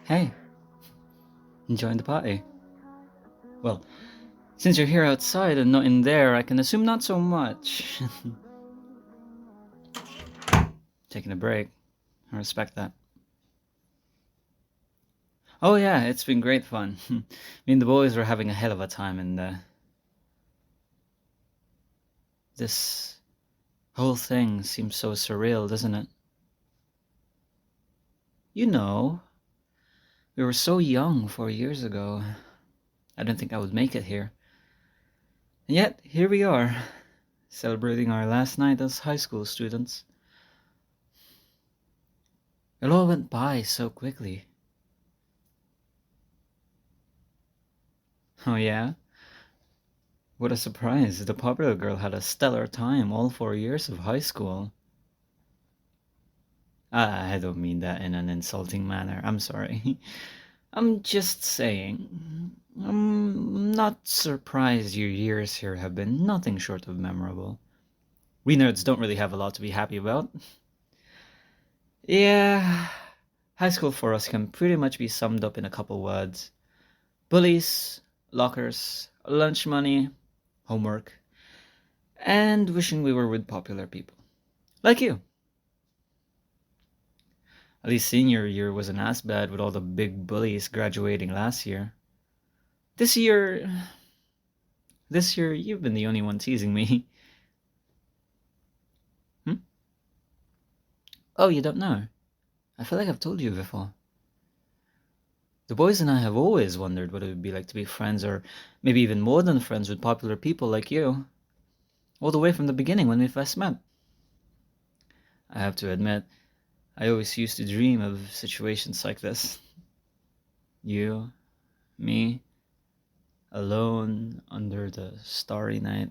Hey, enjoying the party? Well, since you're here outside and not in there, I can assume not so much. Taking a break. I respect that. Oh yeah, it's been great fun. Me and the boys were having a hell of a time and this whole thing seems so surreal, doesn't it? You know, we were so young 4 years ago. I didn't think I would make it here. And yet, here we are, celebrating our last night as high school students. It all went by so quickly. Oh yeah? What a surprise. The popular girl had a stellar time all 4 years of high school. I don't mean that in an insulting manner. I'm sorry. I'm just saying. I'm not surprised your years here have been nothing short of memorable. We nerds don't really have a lot to be happy about. Yeah, high school for us can pretty much be summed up in a couple words: bullies, lockers, lunch money, homework, and wishing we were with popular people. Like you. At least senior year wasn't as bad with all the big bullies graduating last year. This year, this year you've been the only one teasing me. Hmm? Oh, you don't know? I feel like I've told you before. The boys and I have always wondered what it would be like to be friends, or maybe even more than friends, with popular people like you. All the way from the beginning when we first met. I have to admit, I always used to dream of situations like this. You, me, alone under the starry night.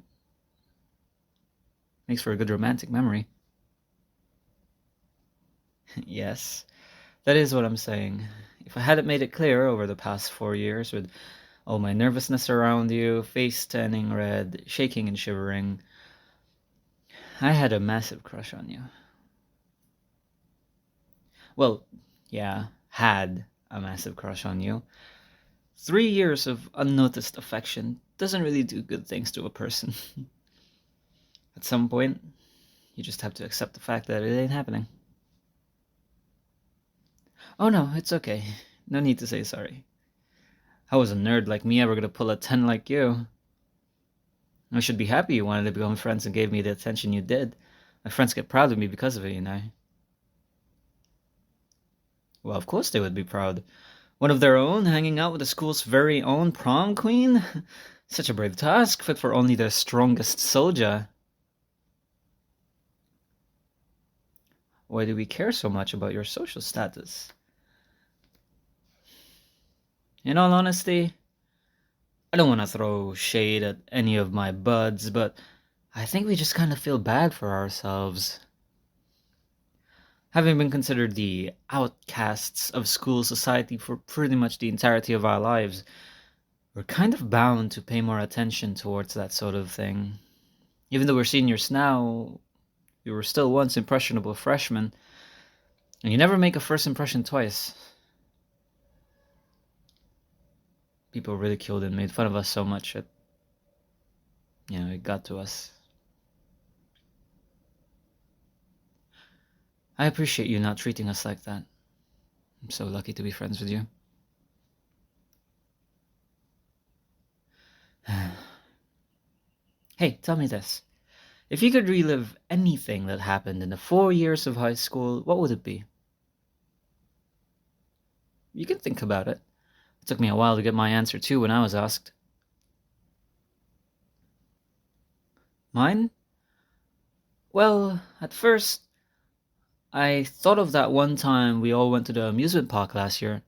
Makes for a good romantic memory. Yes, that is what I'm saying. If I hadn't made it clear over the past 4 years, with all my nervousness around you, face turning red, shaking and shivering, I had a massive crush on you. Well, yeah, had a massive crush on you. 3 years of unnoticed affection doesn't really do good things to a person. At some point, you just have to accept the fact that it ain't happening. Oh no, it's okay. No need to say sorry. How was a nerd like me ever gonna pull a 10 like you? I should be happy you wanted to become friends and gave me the attention you did. My friends get proud of me because of it, you know. Well, of course they would be proud. One of their own hanging out with the school's very own prom queen? Such a brave task, fit for only the strongest soldier. Why do we care so much about your social status? In all honesty, I don't want to throw shade at any of my buds, but I think we just kind of feel bad for ourselves. Having been considered the outcasts of school society for pretty much the entirety of our lives, we're kind of bound to pay more attention towards that sort of thing. Even though we're seniors now, we were still once impressionable freshmen, and you never make a first impression twice. People ridiculed and made fun of us so much that, it got to us. I appreciate you not treating us like that. I'm so lucky to be friends with you. Hey, tell me this. If you could relive anything that happened in the 4 years of high school, what would it be? You can think about it. It took me a while to get my answer too when I was asked. Mine? Well, at first, I thought of that one time we all went to the amusement park last year.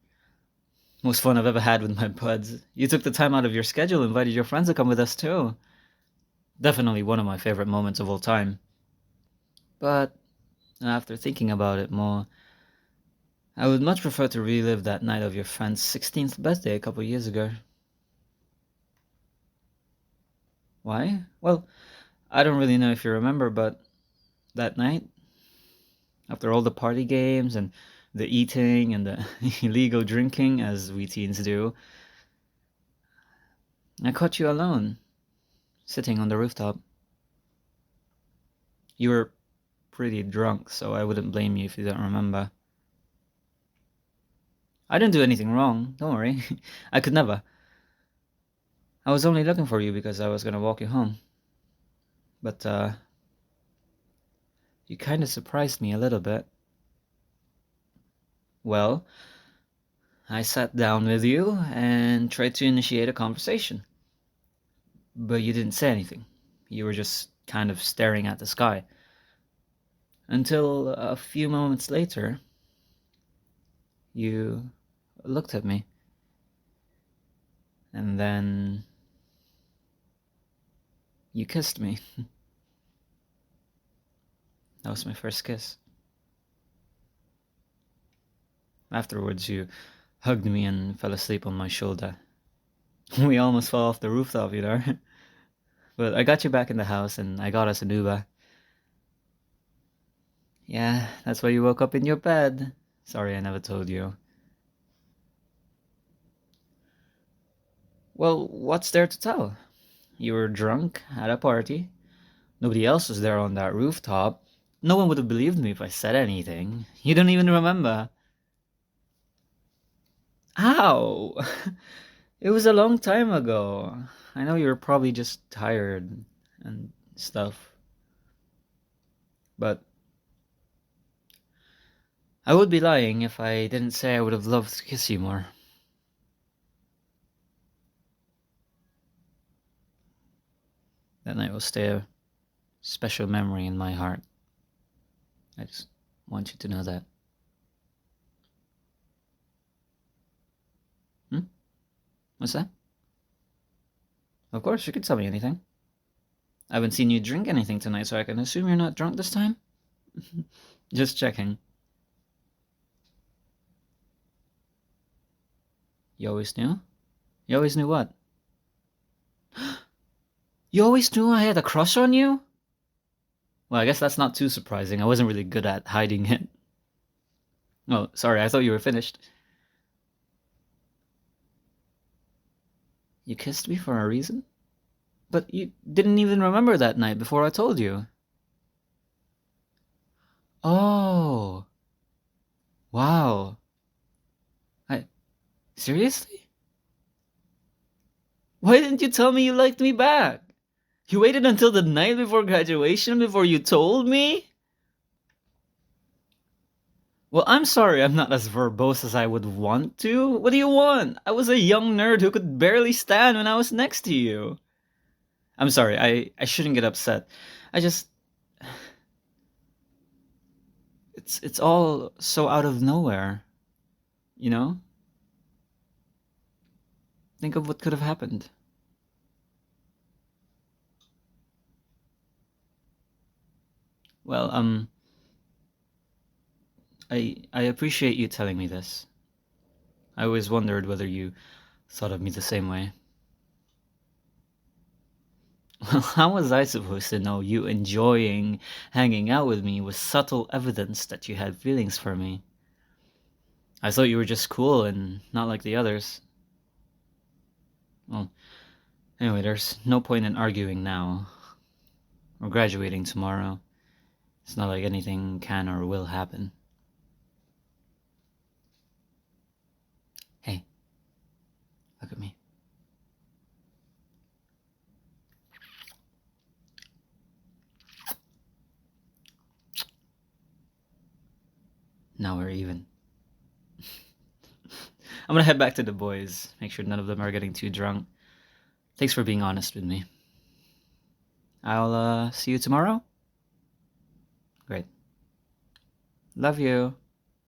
Most fun I've ever had with my buds. You took the time out of your schedule and invited your friends to come with us too. Definitely one of my favorite moments of all time. But after thinking about it more, I would much prefer to relive that night of your friend's 16th birthday a couple years ago. Why? Well, I don't really know if you remember, but that night, after all the party games and the eating and the illegal drinking, as we teens do, I caught you alone, sitting on the rooftop. You were pretty drunk, so I wouldn't blame you if you don't remember. I didn't do anything wrong, don't worry. I could never. I was only looking for you because I was gonna walk you home. But, you kinda surprised me a little bit. Well, I sat down with you and tried to initiate a conversation. But you didn't say anything. You were just kind of staring at the sky. Until a few moments later, you looked at me. And then you kissed me. That was my first kiss. Afterwards, you hugged me and fell asleep on my shoulder. We almost fell off the rooftop, you know. But I got you back in the house and I got us an Uber. Yeah, that's why you woke up in your bed. Sorry I never told you. Well, what's there to tell? You were drunk at a party. Nobody else was there on that rooftop. No one would have believed me if I said anything. You don't even remember. Ow! It was a long time ago. I know you were probably just tired and stuff. But I would be lying if I didn't say I would have loved to kiss you more. That night will stay a special memory in my heart. I just want you to know that. What's that? Of course, you could tell me anything. I haven't seen you drink anything tonight, so I can assume you're not drunk this time? Just checking. You always knew? You always knew what? You always knew I had a crush on you? Well, I guess that's not too surprising. I wasn't really good at hiding it. Oh, sorry, I thought you were finished. You kissed me for a reason? But you didn't even remember that night before I told you. Oh. Wow. Seriously? Why didn't you tell me you liked me back? You waited until the night before graduation before you told me? Well, I'm sorry I'm not as verbose as I would want to. What do you want? I was a young nerd who could barely stand when I was next to you. I'm sorry, I shouldn't get upset. I just... It's all so out of nowhere. You know? Think of what could have happened. Well, I appreciate you telling me this. I always wondered whether you thought of me the same way. Well, how was I supposed to know you enjoying hanging out with me was subtle evidence that you had feelings for me? I thought you were just cool and not like the others. Well, anyway, there's no point in arguing now. We're graduating tomorrow. It's not like anything can or will happen. Hey, look at me. Now we're even. I'm gonna head back to the boys. Make sure none of them are getting too drunk. Thanks for being honest with me. I'll see you tomorrow. Great. Love you.